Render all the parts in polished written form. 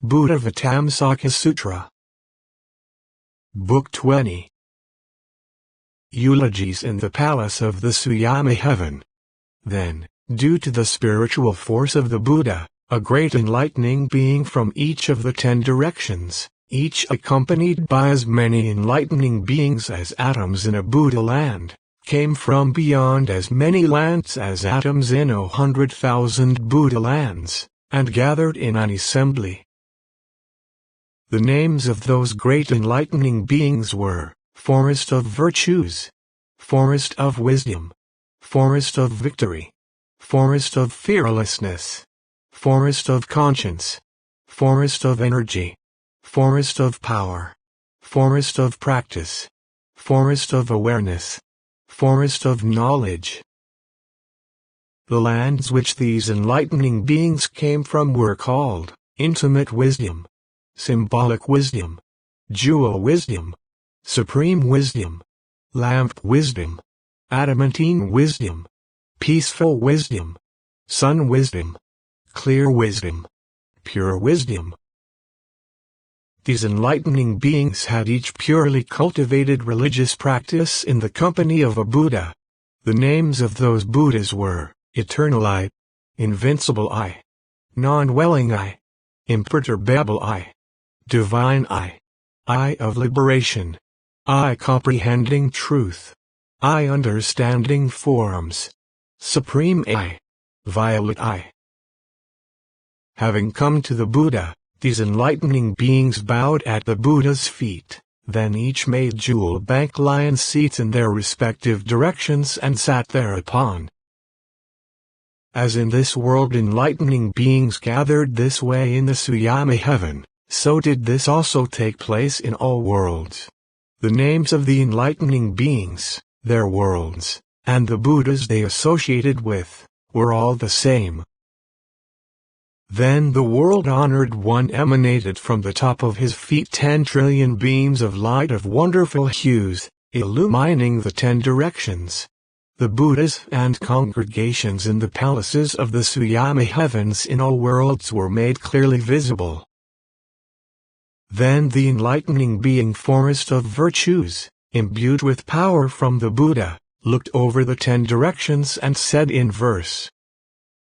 Buddhāvataṃsaka Sutra. Book 20. Eulogies in the Palace of the Suyama Heaven. Then, due to the spiritual force of the Buddha, a great enlightening being from each of the 10 directions, each accompanied by as many enlightening beings as atoms in a Buddha land, came from beyond as many lands as atoms in 100,000 Buddha lands, and gathered in an assembly. The names of those great enlightening beings were, Forest of Virtues, Forest of Wisdom, Forest of Victory, Forest of Fearlessness, Forest of Conscience, Forest of Energy, Forest of Power, Forest of Practice, Forest of Awareness, Forest of Knowledge. The lands which these enlightening beings came from were called Intimate Wisdom, Symbolic Wisdom, Jewel Wisdom, Supreme Wisdom, Lamp Wisdom, Adamantine Wisdom, Peaceful Wisdom, Sun Wisdom, Clear Wisdom, Pure Wisdom. These enlightening beings had each purely cultivated religious practice in the company of a Buddha. The names of those Buddhas were Eternal I, Invincible I, Non-Dwelling I, Imperturbable I, Divine I, Eye of Liberation, I Comprehending Truth, I Understanding Forms, Supreme I, Violet I. Having come to the Buddha, these enlightening beings bowed at the Buddha's feet, then each made jewel bank lion seats in their respective directions and sat thereupon. As in this world enlightening beings gathered this way in the Suyama Heaven, so did this also take place in all worlds. The names of the enlightening beings, their worlds, and the Buddhas they associated with, were all the same. Then the world-honored one emanated from the top of his feet 10 trillion beams of light of wonderful hues, illumining the 10 directions. The Buddhas and congregations in the palaces of the Suyama Heavens in all worlds were made clearly visible. Then the enlightening being Forest of Virtues, imbued with power from the Buddha, looked over the 10 directions and said in verse,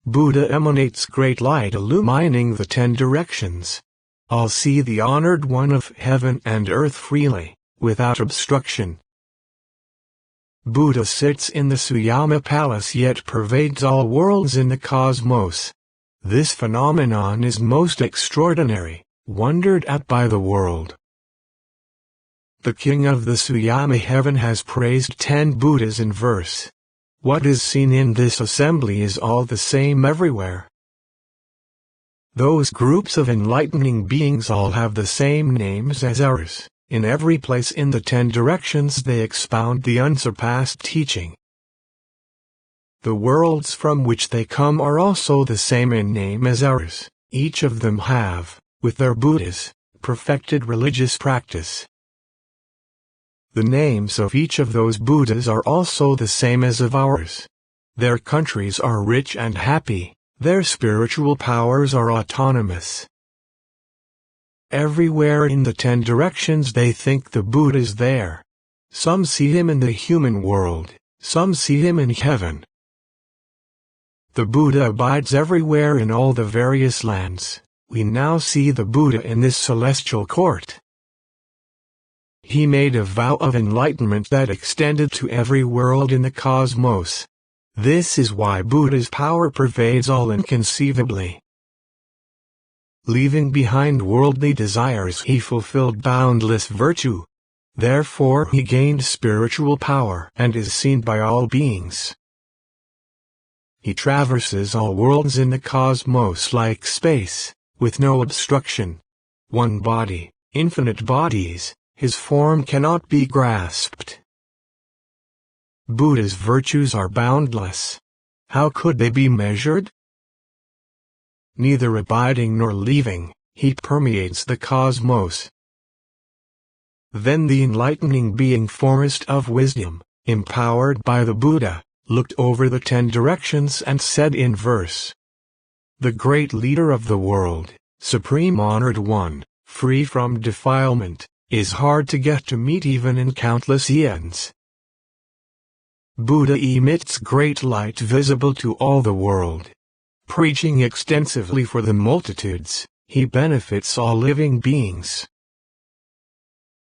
Buddha emanates great light illumining the 10 directions. All see the honored one of heaven and earth freely, without obstruction. Buddha sits in the Suyama Palace yet pervades all worlds in the cosmos. This phenomenon is most extraordinary, wondered at by the world. The king of the Suyama Heaven has praised 10 Buddhas in verse. What is seen in this assembly is all the same everywhere. Those groups of enlightening beings all have the same names as ours. In every place in the 10 directions they expound the unsurpassed teaching. The worlds from which they come are also the same in name as ours. Each of them have, with their Buddhas, perfected religious practice. The names of each of those Buddhas are also the same as of ours. Their countries are rich and happy, their spiritual powers are autonomous. Everywhere in the 10 directions they think the Buddha is there. Some see him in the human world, some see him in heaven. The Buddha abides everywhere in all the various lands. We now see the Buddha in this celestial court. He made a vow of enlightenment that extended to every world in the cosmos. This is why Buddha's power pervades all inconceivably. Leaving behind worldly desires he fulfilled boundless virtue. Therefore he gained spiritual power and is seen by all beings. He traverses all worlds in the cosmos like space, with no obstruction. One body, infinite bodies. His form cannot be grasped. Buddha's virtues are boundless. How could they be measured? Neither abiding nor leaving, he permeates the cosmos. Then the enlightening being Forest of Wisdom, empowered by the Buddha, looked over the 10 directions and said in verse, The great leader of the world, Supreme Honored One, free from defilement, is hard to get to meet even in countless eons. Buddha emits great light visible to all the world. Preaching extensively for the multitudes, he benefits all living beings.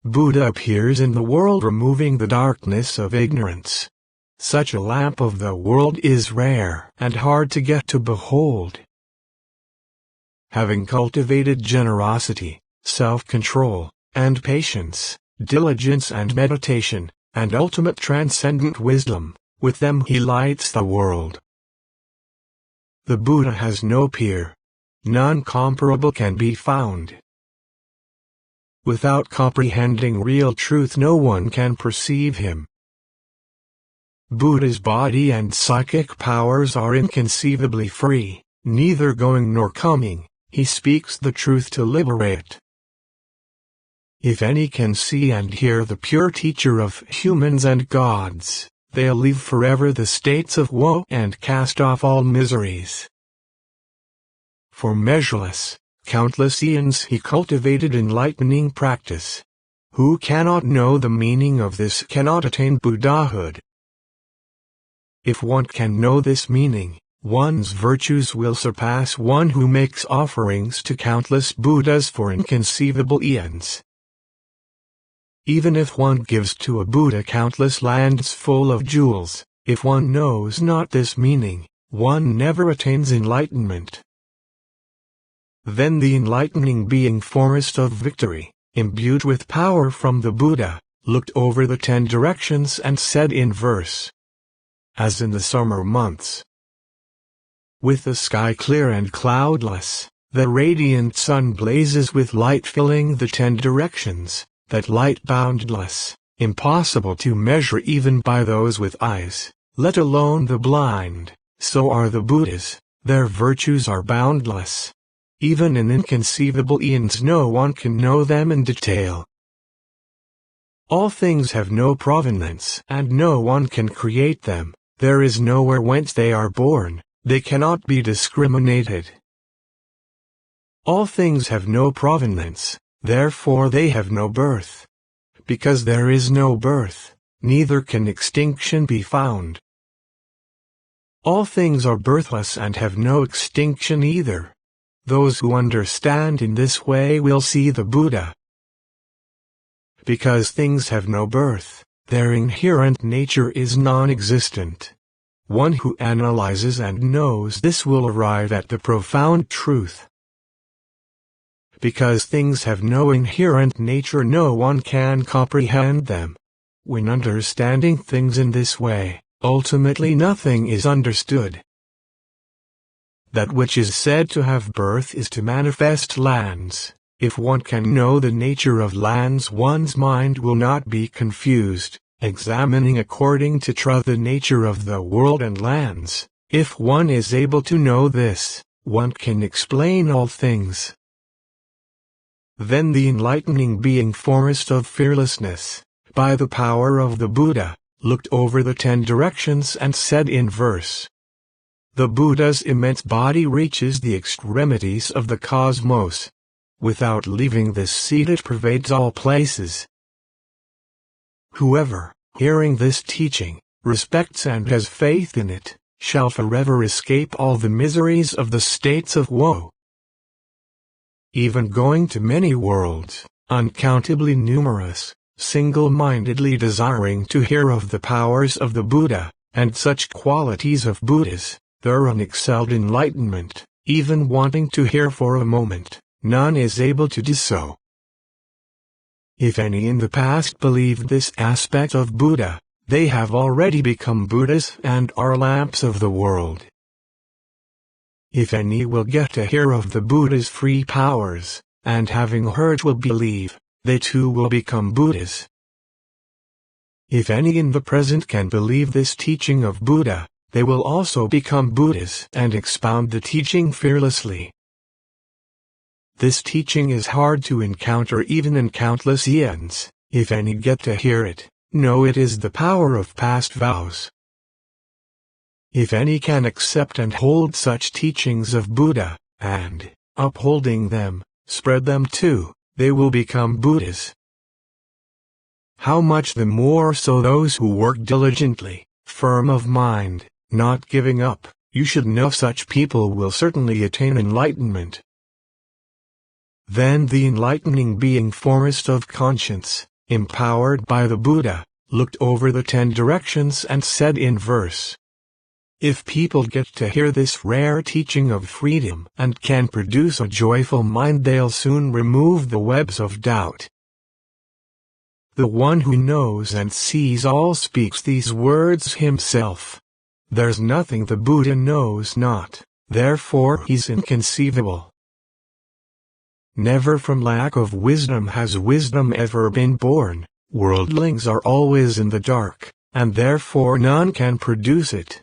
Buddha appears in the world removing the darkness of ignorance. Such a lamp of the world is rare and hard to get to behold. Having cultivated generosity, self-control, and patience, diligence and meditation, and ultimate transcendent wisdom, with them he lights the world. The Buddha has no peer. None comparable can be found. Without comprehending real truth, no one can perceive him. Buddha's body and psychic powers are inconceivably free, neither going nor coming. He speaks the truth to liberate. If any can see and hear the pure teacher of humans and gods, they'll leave forever the states of woe and cast off all miseries. For measureless, countless eons he cultivated enlightening practice. Who cannot know the meaning of this cannot attain Buddhahood. If one can know this meaning, one's virtues will surpass one who makes offerings to countless Buddhas for inconceivable eons. Even if one gives to a Buddha countless lands full of jewels, if one knows not this meaning, one never attains enlightenment. Then the enlightening being foremost of victory, imbued with power from the Buddha, looked over the 10 directions and said in verse, as in the summer months, with the sky clear and cloudless, the radiant sun blazes with light filling the 10 directions, that light boundless, impossible to measure even by those with eyes, let alone the blind. So are the Buddhas, their virtues are boundless. Even in inconceivable eons no one can know them in detail. All things have no provenance and no one can create them. There is nowhere whence they are born. They cannot be discriminated. All things have no provenance, therefore they have no birth. Because there is no birth, neither can extinction be found. All things are birthless and have no extinction either. Those who understand in this way will see the Buddha. Because things have no birth, their inherent nature is non-existent. One who analyzes and knows this will arrive at the profound truth. Because things have no inherent nature, no one can comprehend them. When understanding things in this way, ultimately nothing is understood. That which is said to have birth is to manifest lands. If one can know the nature of lands, one's mind will not be confused. Examining according to truth the nature of the world and lands, if one is able to know this, one can explain all things. Then the enlightening being foremost of fearlessness, by the power of the Buddha, looked over the 10 directions and said in verse, the Buddha's immense body reaches the extremities of the cosmos. Without leaving this seat it pervades all places. Whoever, hearing this teaching, respects and has faith in it, shall forever escape all the miseries of the states of woe. Even going to many worlds, uncountably numerous, single-mindedly desiring to hear of the powers of the Buddha, and such qualities of Buddhas, their unexcelled enlightenment, even wanting to hear for a moment, none is able to do so. If any in the past believed this aspect of Buddha, they have already become Buddhas and are lamps of the world. If any will get to hear of the Buddha's free powers, and having heard will believe, they too will become Buddhas. If any in the present can believe this teaching of Buddha, they will also become Buddhas and expound the teaching fearlessly. This teaching is hard to encounter even in countless eons. If any get to hear it, know it is the power of past vows. If any can accept and hold such teachings of Buddha, and, upholding them, spread them too, they will become Buddhas. How much the more so those who work diligently, firm of mind, not giving up, you should know such people will certainly attain enlightenment. Then the enlightening being foremost of conscience, empowered by the Buddha, looked over the 10 directions and said in verse, "If people get to hear this rare teaching of freedom and can produce a joyful mind, they'll soon remove the webs of doubt." The one who knows and sees all speaks these words himself. There's nothing the Buddha knows not, therefore he's inconceivable. Never from lack of wisdom has wisdom ever been born. Worldlings are always in the dark, and therefore none can produce it.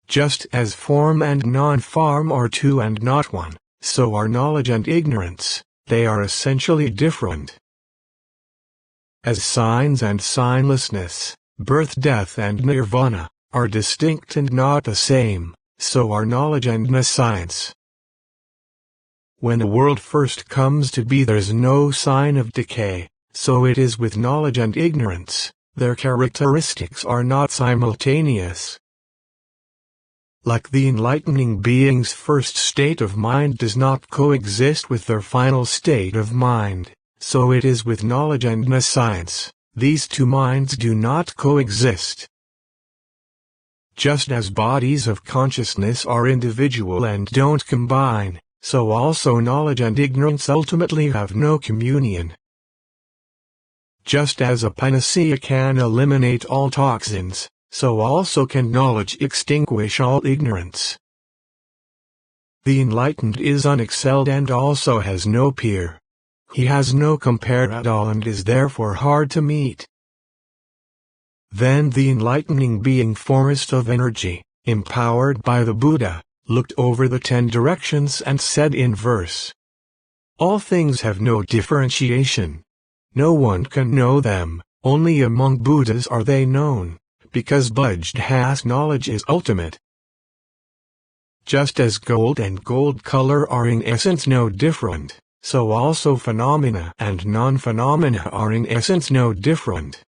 Just as form and non-form are two and not one, so are knowledge and ignorance, they are essentially different. As signs and signlessness, birth, death and nirvana, are distinct and not the same, so are knowledge and nescience. When the world first comes to be, there's no sign of decay, so it is with knowledge and ignorance, their characteristics are not simultaneous. Like the enlightening being's first state of mind does not coexist with their final state of mind, so it is with knowledge and nescience, these two minds do not coexist. Just as bodies of consciousness are individual and don't combine, so also knowledge and ignorance ultimately have no communion. Just as a panacea can eliminate all toxins, so also can knowledge extinguish all ignorance. The enlightened is unexcelled and also has no peer. He has no compare at all and is therefore hard to meet. Then the enlightening being foremost of energy, empowered by the Buddha, looked over the 10 directions and said in verse, "All things have no differentiation. No one can know them, only among Buddhas are they known, because Buddha's knowledge is ultimate. Just as gold and gold color are in essence no different, so also phenomena and non-phenomena are in essence no different.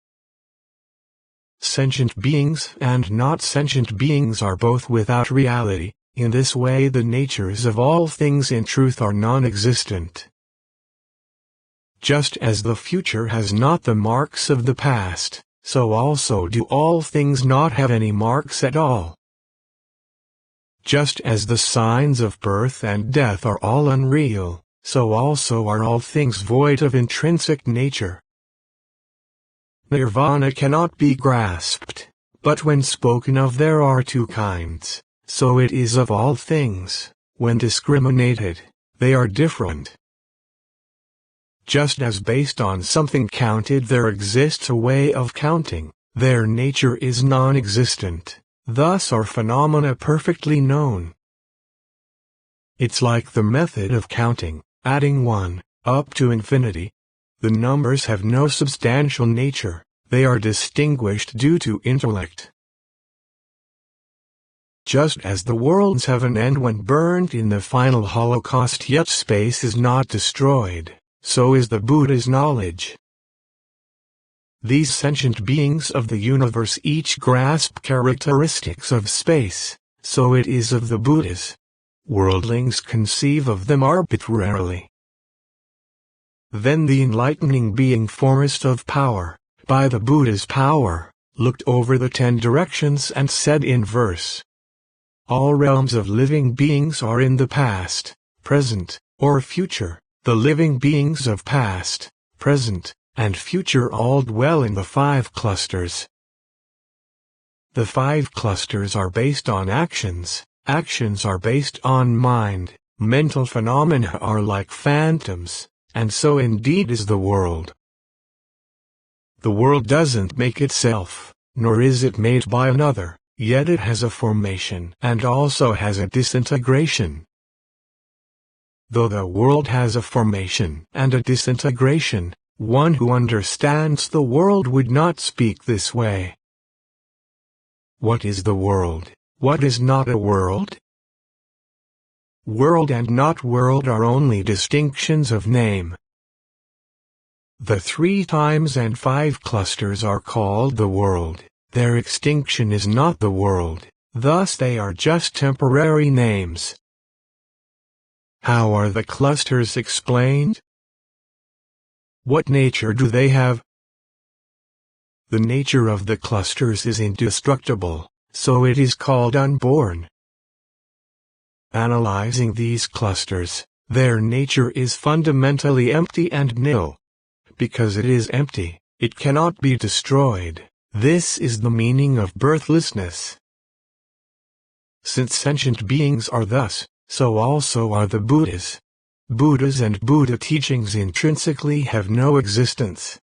Sentient beings and not sentient beings are both without reality. In this way the natures of all things in truth are non-existent. Just as the future has not the marks of the past, so also do all things not have any marks at all. Just as the signs of birth and death are all unreal, so also are all things void of intrinsic nature. Nirvana cannot be grasped, but when spoken of there are two kinds, so it is of all things, when discriminated, they are different. Just as based on something counted there exists a way of counting, their nature is non-existent, thus are phenomena perfectly known. It's like the method of counting, adding 1, up to infinity. The numbers have no substantial nature, they are distinguished due to intellect. Just as the worlds have an end when burned in the final holocaust yet space is not destroyed, so is the Buddha's knowledge. These sentient beings of the universe each grasp characteristics of space, so it is of the Buddhas. Worldlings conceive of them arbitrarily. Then the enlightening being foremost of power, by the Buddha's power, looked over the 10 directions and said in verse, "All realms of living beings are in the past, present, or future. The living beings of past, present, and future all dwell in the 5 clusters. The 5 clusters are based on actions, actions are based on mind, mental phenomena are like phantoms, and so indeed is the world. The world doesn't make itself, nor is it made by another, yet it has a formation and also has a disintegration. Though the world has a formation and a disintegration, one who understands the world would not speak this way. What is the world? What is not a world? World and not world are only distinctions of name. The 3 times and 5 clusters are called the world. Their extinction is not the world, thus they are just temporary names. How are the clusters explained? What nature do they have? The nature of the clusters is indestructible, so it is called unborn. Analyzing these clusters, their nature is fundamentally empty and nil. Because it is empty, it cannot be destroyed. This is the meaning of birthlessness. Since sentient beings are thus, so also are the Buddhas. Buddhas and Buddha teachings intrinsically have no existence.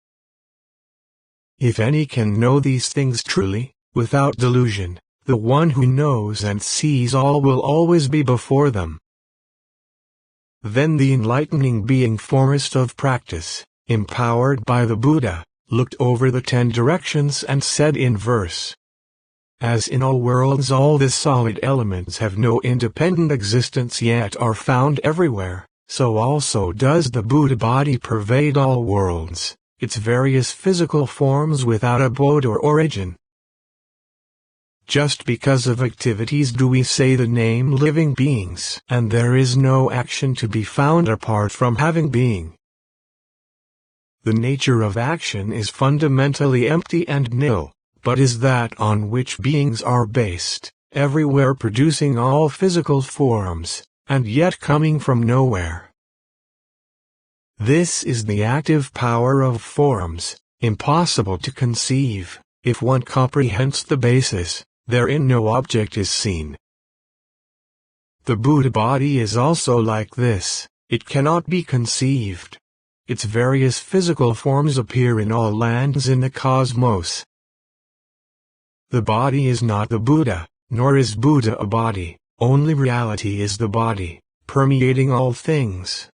If any can know these things truly, without delusion, the one who knows and sees all will always be before them. Then the enlightening being foremost of practice, empowered by the Buddha, looked over the 10 directions and said in verse, as in all worlds all the solid elements have no independent existence yet are found everywhere, so also does the Buddha body pervade all worlds, its various physical forms without abode or origin. Just because of activities do we say the name living beings, and there is no action to be found apart from having being. The nature of action is fundamentally empty and nil, but is that on which beings are based, everywhere producing all physical forms, and yet coming from nowhere. This is the active power of forms, impossible to conceive. If one comprehends the basis, therein no object is seen. The Buddha body is also like this, it cannot be conceived. Its various physical forms appear in all lands in the cosmos. The body is not the Buddha, nor is Buddha a body, only reality is the body, permeating all things.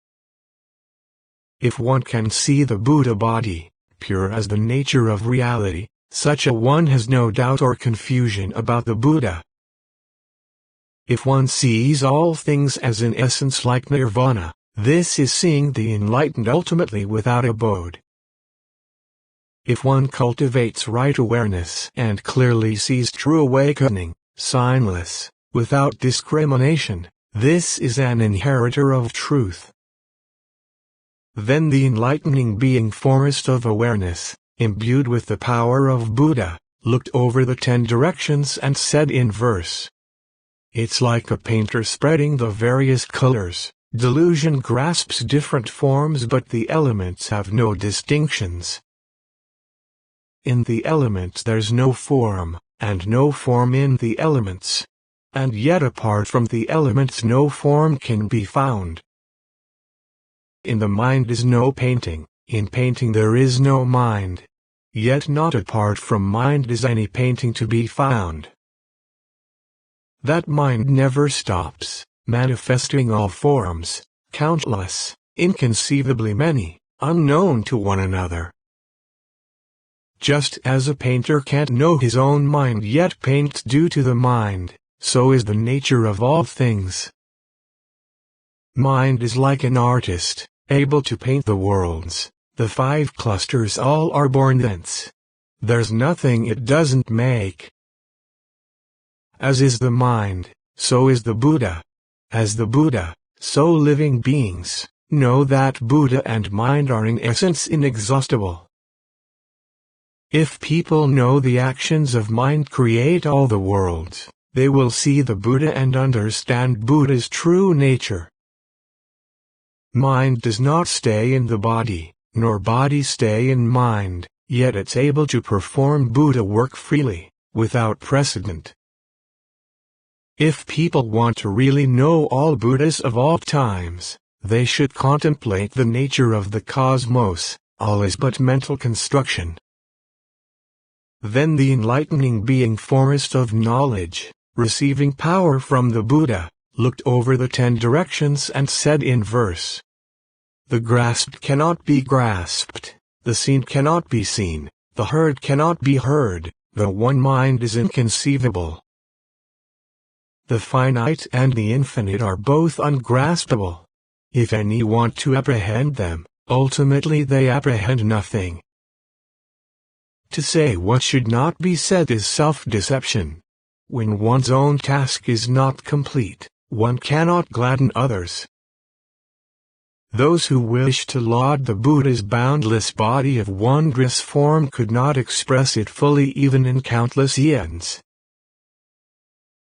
If one can see the Buddha body, pure as the nature of reality, such a one has no doubt or confusion about the Buddha. If one sees all things as in essence like nirvana, this is seeing the enlightened ultimately without abode. If one cultivates right awareness and clearly sees true awakening, signless, without discrimination, this is an inheritor of truth. Then the enlightening being foremost of awareness, imbued with the power of Buddha, looked over the 10 directions and said in verse, it's like a painter spreading the various colors. Delusion grasps different forms but the elements have no distinctions. In the elements there's no form, and no form in the elements. And yet apart from the elements no form can be found. In the mind is no painting, in painting there is no mind. Yet not apart from mind is any painting to be found. That mind never stops, manifesting all forms, countless, inconceivably many, unknown to one another. Just as a painter can't know his own mind yet paints due to the mind, so is the nature of all things. Mind is like an artist, able to paint the worlds, the 5 clusters all are born thence. There's nothing it doesn't make. As is the mind, so is the Buddha. As the Buddha, so living beings, know that Buddha and mind are in essence inexhaustible. If people know the actions of mind create all the worlds, they will see the Buddha and understand Buddha's true nature. Mind does not stay in the body, nor body stay in mind, yet it's able to perform Buddha work freely, without precedent. If people want to really know all Buddhas of all times, they should contemplate the nature of the cosmos, all is but mental construction. Then the enlightening being foremost of knowledge, receiving power from the Buddha, looked over the 10 directions and said in verse, the grasped cannot be grasped, the seen cannot be seen, the heard cannot be heard, the one mind is inconceivable. The finite and the infinite are both ungraspable. If any want to apprehend them, ultimately they apprehend nothing. To say what should not be said is self-deception. When one's own task is not complete, one cannot gladden others. Those who wish to laud the Buddha's boundless body of wondrous form could not express it fully even in countless aeons.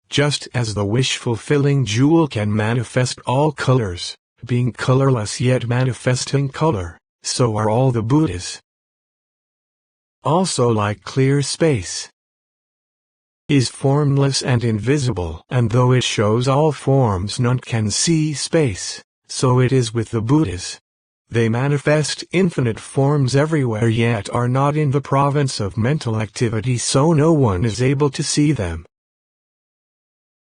Just as the wish-fulfilling jewel can manifest all colors, being colorless yet manifesting color, so are all the Buddhas. Also, like clear space is formless and invisible, and though it shows all forms none can see space, so it is with the Buddhas. They manifest infinite forms everywhere yet are not in the province of mental activity, so no one is able to see them.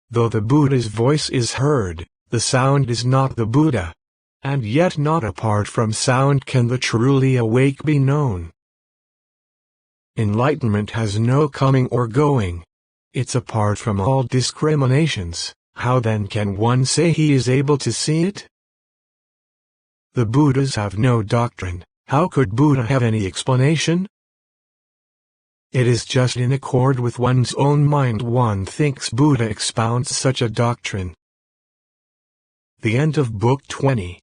Though the Buddha's voice is heard, the sound is not the Buddha. And yet not apart from sound can the truly awake be known. Enlightenment has no coming or going. It's apart from all discriminations. How then can one say he is able to see it? The Buddhas have no doctrine. How could Buddha have any explanation? It is just in accord with one's own mind one thinks Buddha expounds such a doctrine. The end of Book 20.